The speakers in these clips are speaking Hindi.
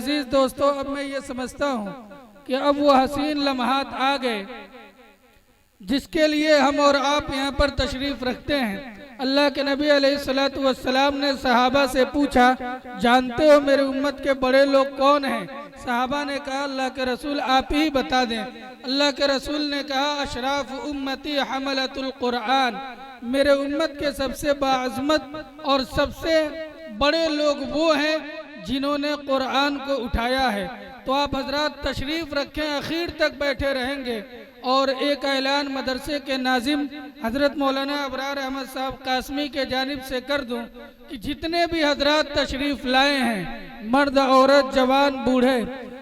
अजीज दोस्तों, अब मैं ये समझता हूँ कि अब वो हसीन लम्हात आ गए जिसके लिए हम और आप यहाँ पर तशरीफ़ रखते हैं। अल्लाह के नबी अलैहिस्सलातु वस्सलाम ने सहाबा से पूछा, जानते हो मेरे उम्मत के बड़े लोग कौन हैं? सहाबा ने कहा, अल्लाह के रसूल आप ही बता दें। अल्लाह के रसूल ने कहा, अशराफ उम्मती हमलतुल कुरान, मेरे उम्मत के सबसे बाअज़मत और सबसे बड़े लोग वो हैं जिन्होंने कुरान को उठाया है। तो आप हजरात तशरीफ़ रखें, आखिर तक बैठे रहेंगे। और एक ऐलान मदरसे के नाजिम हज़रत मौलाना अबरार अहमद साहब कासमी के जानिब से कर दूं कि जितने भी हजरात तशरीफ़ लाए हैं, मर्द औरत जवान बूढ़े,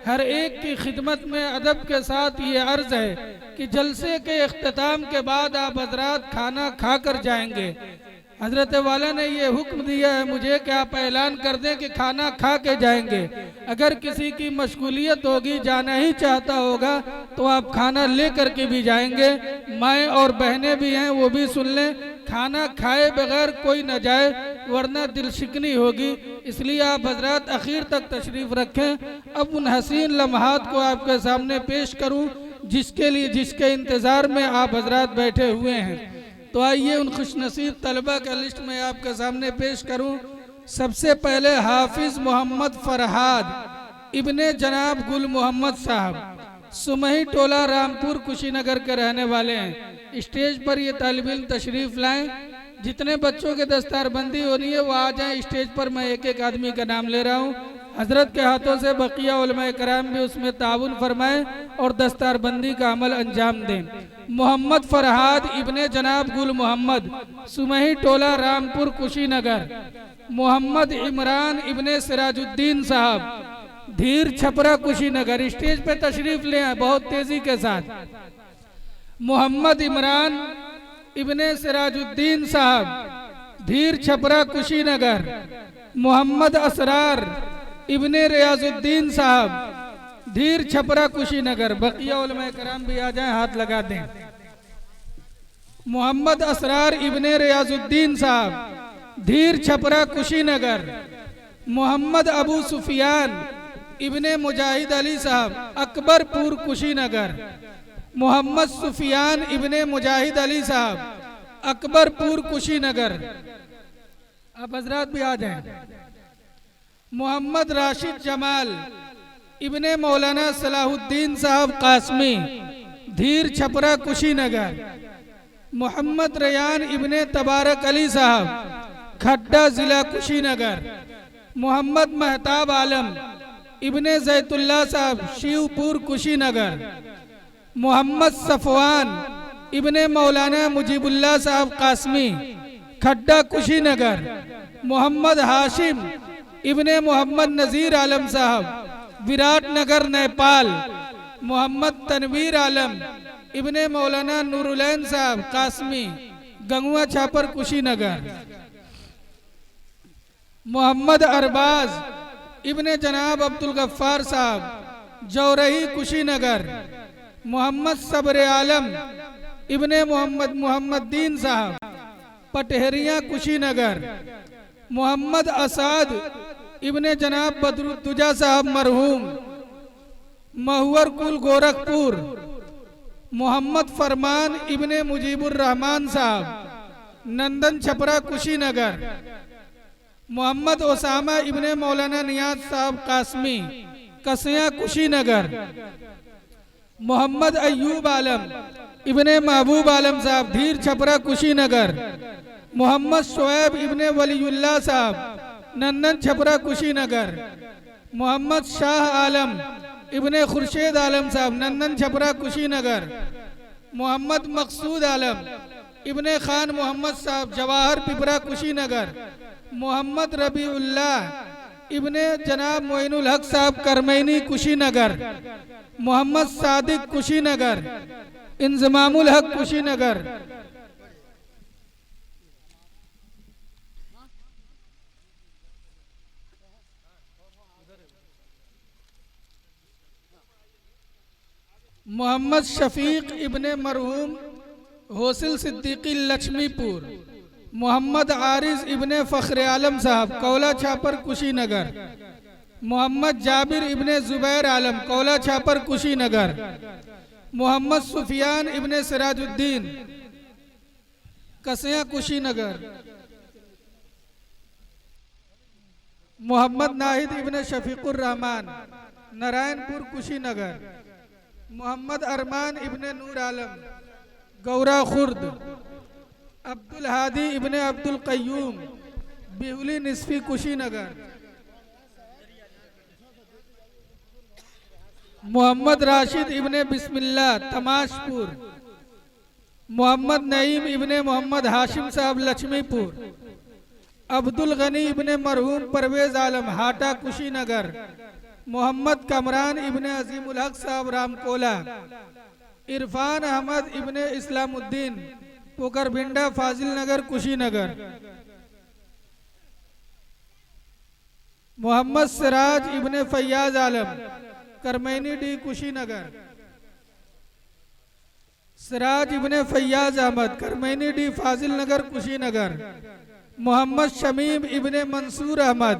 हर एक की खिदमत में अदब के साथ ये अर्ज़ है कि जलसे के इख्तिताम के बाद आप हजरात खाना खा कर जाएंगे। हजरत वाला ने ये हुक्म दिया है मुझे कि आप ऐलान कर दें कि खाना खा के जाएंगे। अगर किसी की मशगूलियत होगी, जाना ही चाहता होगा, तो आप खाना ले करके भी जाएंगे। माएँ और बहनें भी हैं, वो भी सुन लें, खाना खाए बगैर कोई न जाए वरना दिल शिकनी होगी। इसलिए आप हजरात आखिर तक तशरीफ़ रखें। अब उन हसीन लम्हात को आपके सामने पेश करूँ जिसके इंतज़ार में आप हजरात बैठे हुए हैं। तो आइए उन खुशनसीब तलबा का लिस्ट में आपके सामने पेश करूं। सबसे पहले हाफिज मोहम्मद फरहाद इब्ने जनाब गुल मोहम्मद साहब, सुमही टोला रामपुर कुशीनगर के रहने वाले हैं। स्टेज पर ये तालिब इल्म तशरीफ़ लाएं। जितने बच्चों के दस्तारबंदी होनी है वो आ जाएं स्टेज पर। मैं एक एक आदमी का नाम ले रहा हूँ। हजरत के हाथों से बकिया उलमाए कराम भी उसमें ताउन फरमाएं और दस्तारबंदी का अमल अंजाम दें। मोहम्मद फरहाद इब्ने जनाब गुल मोहम्मद, सुमही टोला रामपुर कुशीनगर। मोहम्मद इमरान इब्ने सिराजुद्दीन साहब, धीर छपरा कुशीनगर। स्टेज पे तशरीफ ले आए बहुत तेजी के साथ। मोहम्मद इमरान इब्ने सिराजुद्दीन साहब, धीर छपरा कुशीनगर। मोहम्मद असरार इब्ने रियाजुद्दीन साहब, धीर छपरा कुशीनगर। बकिया उलमाए कराम भी आ जाएं, हाथ लगा दें। मोहम्मद असरार इब्ने रियाजुद्दीन साहब, धीर छपरा कुशीनगर। मोहम्मद अबू सुफियान इब्ने मुजाहिद अली साहब, अकबरपुर कुशीनगर। मोहम्मद सुफियान इब्ने मुजाहिद अली साहब, अकबरपुर कुशीनगर। आप हजरात भी आ जाएं। मोहम्मद राशिद जमाल इब्ने मौलाना सलाहुद्दीन साहब कासमी, धीर छपरा कुशीनगर। मोहम्मद रयान इब्ने तबारक अली साहब, खड्डा जिला कुशीनगर। मोहम्मद महताब आलम इब्ने जैतुल्ला साहब, शिवपुर कुशीनगर। मोहम्मद सफवान इब्ने मौलाना मुजीबुल्ला साहब कासमी, खड्डा कुशीनगर। मोहम्मद हाशिम इब्ने मोहम्मद नज़ीर आलम साहब, विराटनगर नेपाल। मोहम्मद तनवीर आलम इब्ने मौलाना नूरुलैन साहब कासमी, गंगुआ छापर कुशीनगर। मोहम्मद अरबाज इब्ने जनाब अब्दुल गफ्फार साहब, जौरही कुशीनगर। मोहम्मद सब्र आलम इब्ने मोहम्मद दीन साहब, पटहरिया कुशीनगर। मोहम्मद असाद इब्ने जनाब बदरुद्दुजा साहब मरहूम, महुवर कुल गोरखपुर। मोहम्मद फरमान इब्ने मुजीबुर रहमान साहब, नंदन छपरा कुशीनगर। मोहम्मद ओसामा इब्ने मौलाना नियाज साहब कासमी, कसिया कुशीनगर। मोहम्मद अयूब आलम इब्ने महबूब आलम साहब, धीर छपरा कुशीनगर। मोहम्मद शोएब इब्ने वलीउल्लाह साहब, नंदन छपरा कुशीनगर। मोहम्मद शाह आलम इब्ने खुर्शीद आलम साहब, नंदन छपरा कुशीनगर। मोहम्मद मकसूद आलम इब्ने खान मोहम्मद साहब, जवाहर पिपरा कुशीनगर। मोहम्मद रबीउल्लाह इब्ने जनाब मोइनुल हक साहब, करमैनी कुशीनगर। मोहम्मद सादिक कुशीनगर, इंजमामुल हक कुशीनगर। मोहम्मद शफीक इब्ने मरहूम होसिल सिद्दीकी लक्ष्मीपुर। मोहम्मद आरिज इब्ने फ़ख्र आलम साहब, कौला छापर कुशीनगर। मोहम्मद जाबिर इब्ने जुबैर आलम कौला छापर कुशीनगर। मोहम्मद सुफियान इब्ने सिराजुद्दीन कसिया कुशीनगर। मोहम्मद नाहिद इब्ने शफीकुर रहमान नारायणपुर कुशीनगर। मोहम्मद अरमान इब्ने नूर आलम गौरा खुर्द। अब्दुल हादी इब्ने अब्दुल कय्यूम बिहुली निस्फी कुशीनगर। मोहम्मद राशिद इब्ने बिस्मिल्लाह तमाशपुर। मोहम्मद नईम इब्ने मोहम्मद हाशिम साहब लक्ष्मीपुर। अब्दुल गनी इब्ने मरहूम परवेज आलम हाटा कुशीनगर। मोहम्मद कमरान इब्ने अजीमुल हक साहब रामकोला। इरफान अहमद इब्ने इस्लामुद्दीन पोकरभिंडा फाजिल नगर कुशीनगर। मोहम्मद सिराज इब्ने फैयाज आलम करमैनी डी कुशीनगर। सिराज इब्ने फैयाज अहमद करमैनी डी फाजिल नगर कुशीनगर। मोहम्मद शमीम इब्ने मंसूर अहमद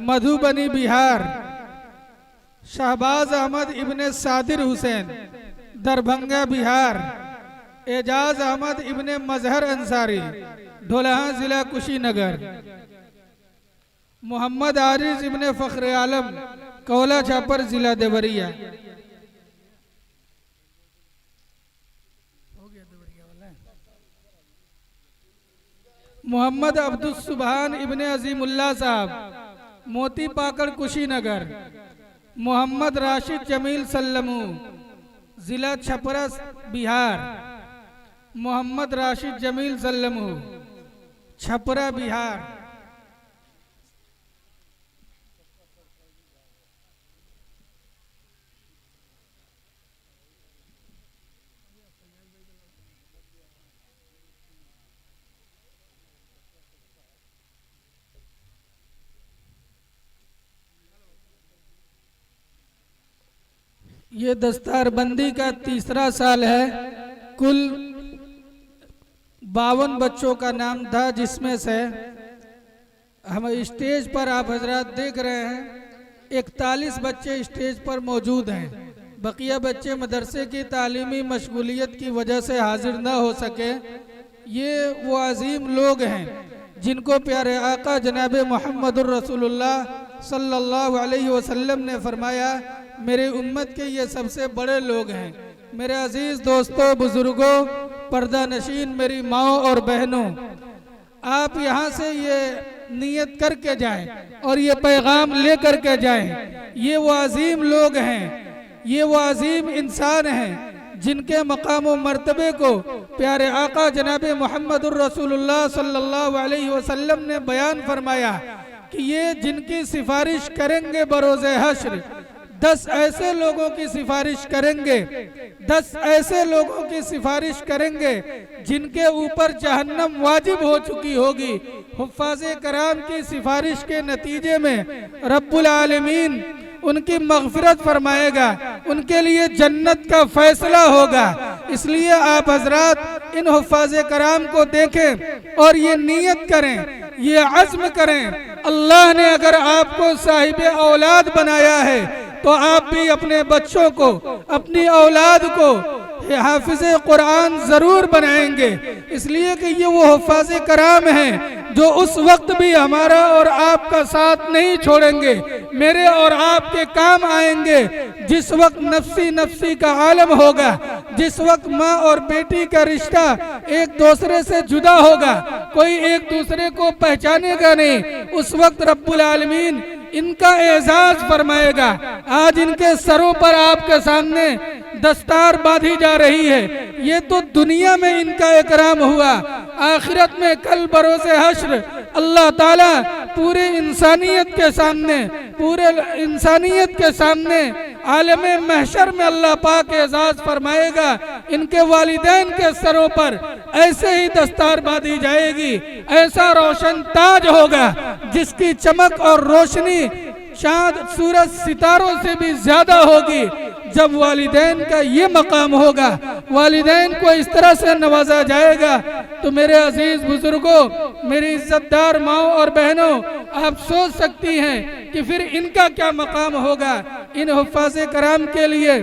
मधुबनी बिहार। शहबाज अहमद इब्ने सादिर हुसैन दरभंगा बिहार। एजाज अहमद इब्ने मजहर अंसारी ढोलहा जिला कुशीनगर। मोहम्मद आरिज इब्ने फख्र आलम कौला छापर जिला देवरिया। मोहम्मद अब्दुल सुबहान इब्ने अजीमुल्लाह साहब मोती पाकड़ कुशीनगर। मोहम्मद राशिद जमील सल्लमू जिला छपरा बिहार। मोहम्मद राशिद जमील सल्लमू छपरा बिहार। ये दस्तारबंदी का तीसरा साल है। कुल 52 बच्चों का नाम था, जिसमें से हम स्टेज पर आप हजरात देख रहे हैं 41 बच्चे स्टेज पर मौजूद हैं। बकिया बच्चे मदरसे की तालीमी मशगूलियत की वजह से हाजिर ना हो सके। ये वो अजीम लोग हैं जिनको प्यारे आका जनाब मोहम्मदुर रसूलुल्लाह सल्लल्लाहु अलैहि वसल्लम ने फरमाया, मेरे उम्मत के ये सबसे बड़े लोग हैं। मेरे अजीज दोस्तों, बुजुर्गों, पर्दा नशीन, मेरी माओ और बहनों, आप यहाँ से ये नियत करके जाएं और ये पैगाम ले करके जाएं। ये वो अजीम लोग हैं, ये वो अजीम इंसान हैं जिनके मकाम व मर्तबे को प्यारे आका जनाब मोहम्मदुर रसूलुल्लाह सल्लल्लाहु अलैहि वसल्लम ने बयान फरमाया कि ये जिनकी सिफारिश करेंगे बरोज़े हश्र, 10 ऐसे लोगों की सिफारिश करेंगे, 10 ऐसे लोगों की सिफारिश करेंगे जिनके ऊपर जहन्नम वाजिब हो चुकी होगी। हुफ़्फ़ाज़े कराम की सिफारिश के नतीजे में रब्बुल आलमीन उनकी मग़फ़िरत फरमाएगा, उनके लिए जन्नत का फैसला होगा। इसलिए आप हजरात इन हुफ़्फ़ाज़े कराम को देखें और ये नियत करें, ये अज़्म करें। अल्लाह ने अगर आपको साहिबे औलाद बनाया है तो आप भी अपने बच्चों को, अपनी औलाद को हाफिज़े कुरान जरूर बनाएंगे। इसलिए कि ये वो हुफ़्फ़ाज़े कराम हैं जो उस वक्त भी हमारा और आपका साथ नहीं छोड़ेंगे, मेरे और आपके काम आएंगे। जिस वक्त नफ्सी नफ्सी का आलम होगा, जिस वक्त माँ और बेटी का रिश्ता एक दूसरे से जुदा होगा, कोई एक दूसरे को पहचानेगा नहीं, उस वक्त रब्बुल आलमीन इनका एजाज फरमाएगा। आज इनके सरों पर आपके सामने दस्तार बांधी जा रही है, ये तो दुनिया में इनका इकराम हुआ। आखिरत में कल बरोज़े हश्र अल्लाह ताला पूरे इंसानियत के सामने, पूरे इंसानियत के सामने आलमे महशर में अल्लाह पाक एजाज फरमाएगा। इनके वालिदैन के सरों पर ऐसे ही दस्तार बांधी जाएगी, ऐसा रोशन ताज होगा जिसकी चमक और रोशनी चाँद सूरज सितारों से भी ज्यादा होगी। जब वालिदैन का ये मकाम होगा, वालिदैन को इस तरह से नवाजा जाएगा, तो मेरे अजीज बुजुर्गों, मेरी इज्जतदार माओ और बहनों, आप सोच सकती हैं कि फिर इनका क्या मकाम होगा। इन हुफ़ाज़े कराम के लिए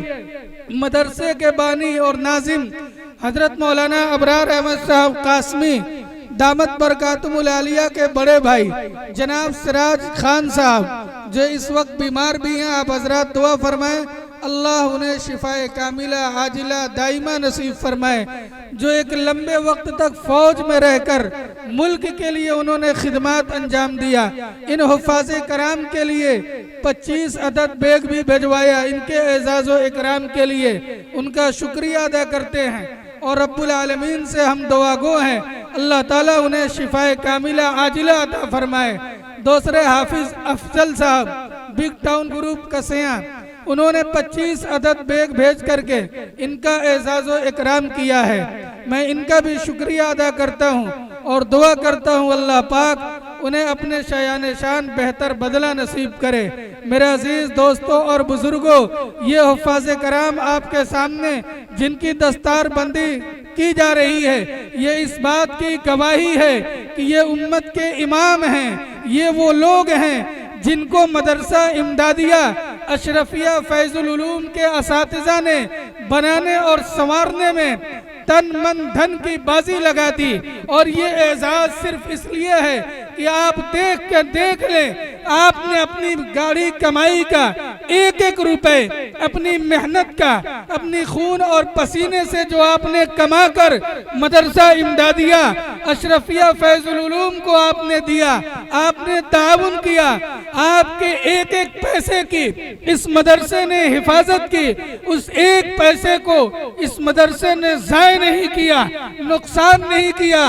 मदरसे के बानी और नाजिम हजरत मौलाना अबरार अहमद साहब कासमी दामत बरकातुहुल आलिया के बड़े भाई जनाब सिराज खान साहब जो इस वक्त बीमार भी हैं, आप हजरात दुआ फरमाएं अल्लाह उन्हें शिफाए कामिला आजिला दाइमा नसीब फरमाए। जो एक लंबे वक्त तक फौज में रहकर मुल्क के लिए उन्होंने खिदमत अंजाम दिया। इन हुफ़ाज़े कराम के लिए 25 अदद बैग भी भिजवाया। इनके एजाज़ व इकराम के लिए उनका शुक्रिया अदा करते हैं और रब्बुल आलमीन से हम दुआगो हैं अल्लाह ताला उन्हें शिफाए कामिला आजिला अता फरमाए। दूसरे हाफिज अफजल साहब बिग टाउन ग्रुप कसिया, उन्होंने 25 अदद बैग भेज करके इनका एजाज़ व इकराम किया है। मैं इनका भी शुक्रिया अदा करता हूँ और दुआ करता हूँ अल्लाह पाक उन्हें अपने शायान शान बेहतर बदला नसीब करे। मेरे अजीज दोस्तों और बुजुर्गों, ये हुफ़ाज़े कराम आपके सामने जिनकी दस्तार बंदी की जा रही है, ये इस बात की गवाही है कि ये उम्मत के इमाम हैं। ये वो लोग हैं जिनको मदरसा इमदादिया अशरफिया फैजुल उलूम के असातिज़ा ने बनाने और संवारने में तन मन धन की बाजी लगा दी। और ये एजाज सिर्फ इसलिए है कि आप देख लें, आपने अपनी गाड़ी कमाई का एक एक रुपए, अपनी मेहनत का, अपनी खून और पसीने से जो आपने कमा कर मदरसा इमदादिया अशरफिया फैजुल उलूम को आपने दिया, आपने ताउन किया। आपके एक एक पैसे की इस मदरसे ने हिफाजत की, उस एक पैसे को इस मदरसे ने ज़ाय नहीं किया, नुकसान नहीं किया।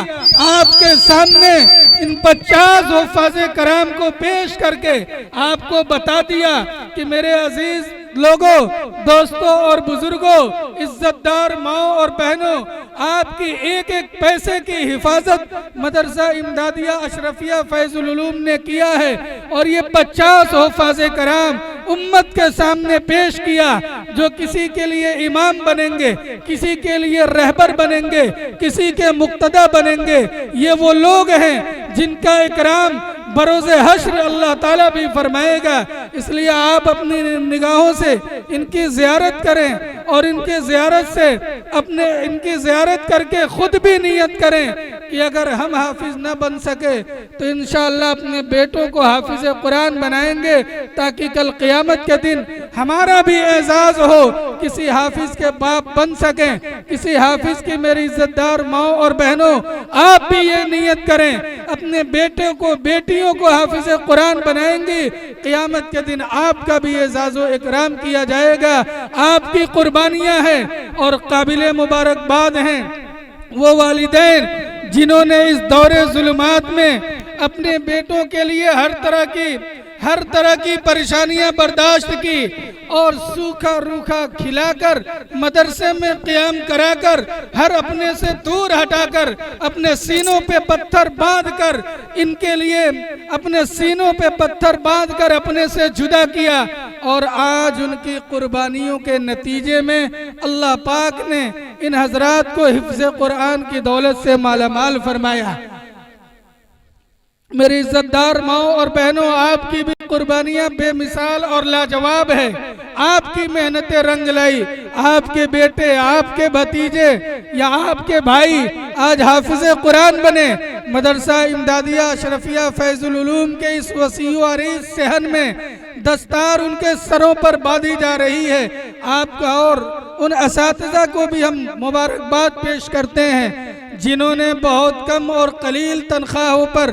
आपके सामने इन 50 हुफ़ाज़े कराम को पेश करके आपको बता दिया कि मेरे अजीज लोगों, दोस्तों और बुजुर्गों, इज्जतदार माओ और बहनों, आपकी एक एक पैसे की हिफाजत मदरसा इमदादिया अशरफिया फैजुल उलूम ने किया है। और ये 50 हुफ़ाज़े कराम उम्मत के सामने पेश किया जो किसी के लिए इमाम बनेंगे, किसी के लिए रहबर बनेंगे, किसी के मुक्तदा बनेंगे। ये वो लोग हैं जिनका इकराम बरोज़े हश्र अल्लाह ताला भी फरमाएगा। इसलिए आप अपनी निगाहों से इनकी ज़ियारत करें और इनकी ज़ियारत करके खुद भी नियत करें कि अगर हम हाफिज न बन सके तो इंशाअल्लाह अपने बेटों को हाफिज कुरान बनाएंगे, ताकि कल क़यामत के दिन हमारा भी एजाज़ हो, किसी हाफिज के बाप बन सकें, किसी हाफिज की। मेरी इज्जतदार माओ और बहनों, आप भी ये नियत करें, अपने बेटे को बेटियों को हाफिज कुरान बनाएंगे, क़यामत के दिन आपका भी एजाज़ व इकराम किया जाएगा। आपकी कुर्बानियाँ हैं और काबिले मुबारकबाद हैं वो वालिदैन जिन्होंने इस दौरे जुल्मात में अपने बेटों के लिए हर तरह की परेशानियां बर्दाश्त की और सूखा रूखा खिलाकर, मदरसे में क़याम कराकर, हर अपने से दूर हटाकर, अपने सीनों पे पत्थर बांधकर, इनके लिए अपने सीनों पे पत्थर बांधकर अपने से जुदा किया। और आज उनकी कुर्बानियों के नतीजे में अल्लाह पाक ने इन हजरात को हिफ्ज़े कुरान की दौलत से मालामाल फरमाया। मेरी इज्जतदार माओ और बहनों, आपकी भी कुर्बानियां बेमिसाल और लाजवाब है। आपकी मेहनतें रंग लाई, आपके बेटे, आपके भतीजे या आपके भाई आज हाफिज़े कुरान बने। मदरसा इमदादिया अशरफिया फैजुल उलूम के इस वसी व अरीज़ सहन में दस्तार उनके सरों पर बांधी जा रही है। आपका और उन असातिज़ा को भी हम मुबारकबाद पेश करते हैं जिन्होंने बहुत कम और कलील तनख्वाहों पर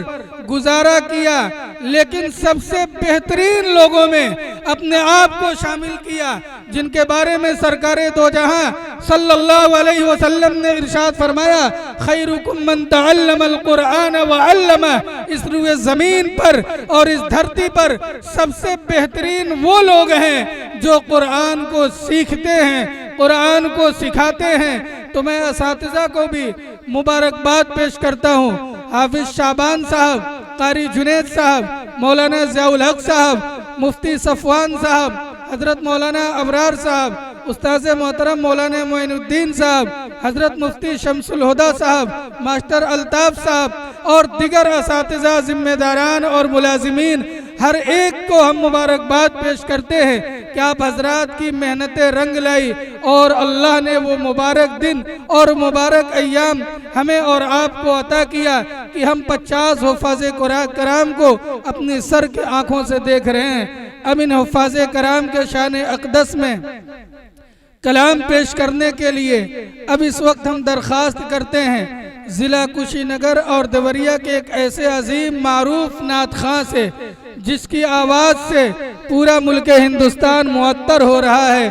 गुजारा किया, लेकिन सबसे बेहतरीन लोगों में अपने आप को शामिल किया, जिनके बारे में सरकारे दो जहां सल्लल्लाहु अलैहि वसल्लम ने इरशाद फरमाया, खैरुकुम मन तअल्लमल कुरान व अल्लमा। इस रुए ज़मीन पर और इस धरती पर सबसे बेहतरीन वो लोग हैं जो कुरान को सीखते हैं, कुरान को सिखाते हैं। तो मैं असातिज़ा को भी मुबारकबाद पेश करता हूँ। हाफिज शाबान साहब, कारी जुनैद साहब, मौलाना ज़ियाउल हक साहब, मुफ्ती सफ़वान साहब, हज़रत मौलाना अबरार साहब, उस्ताद मोहतरम मौलाना मोइनुद्दीन साहब, हज़रत मुफ्ती शमसुल हुदा साहब, मास्टर अल्ताफ़ साहब, और दिगर असातिज़ा, जिम्मेदारान और मुलाजिमीन हर एक को हम मुबारकबाद पेश करते हैं कि आप हजरात की मेहनतें रंग लाई और अल्लाह ने वो मुबारक दिन और मुबारक अय्याम हमें और आपको अता किया कि हम 50 हुफ़ाज़ कराम को अपनी सर की आंखों से देख रहे हैं। अब इन हुफ़ाज़ कराम के शान अक़दस में कलाम पेश करने के लिए अब इस वक्त हम दरख्वास्त करते हैं ज़िला कुशीनगर और देवरिया के एक ऐसे अजीम मारूफ नात खां से जिसकी आवाज़ से पूरा मुल्क हिंदुस्तान मुअत्तर हो रहा है।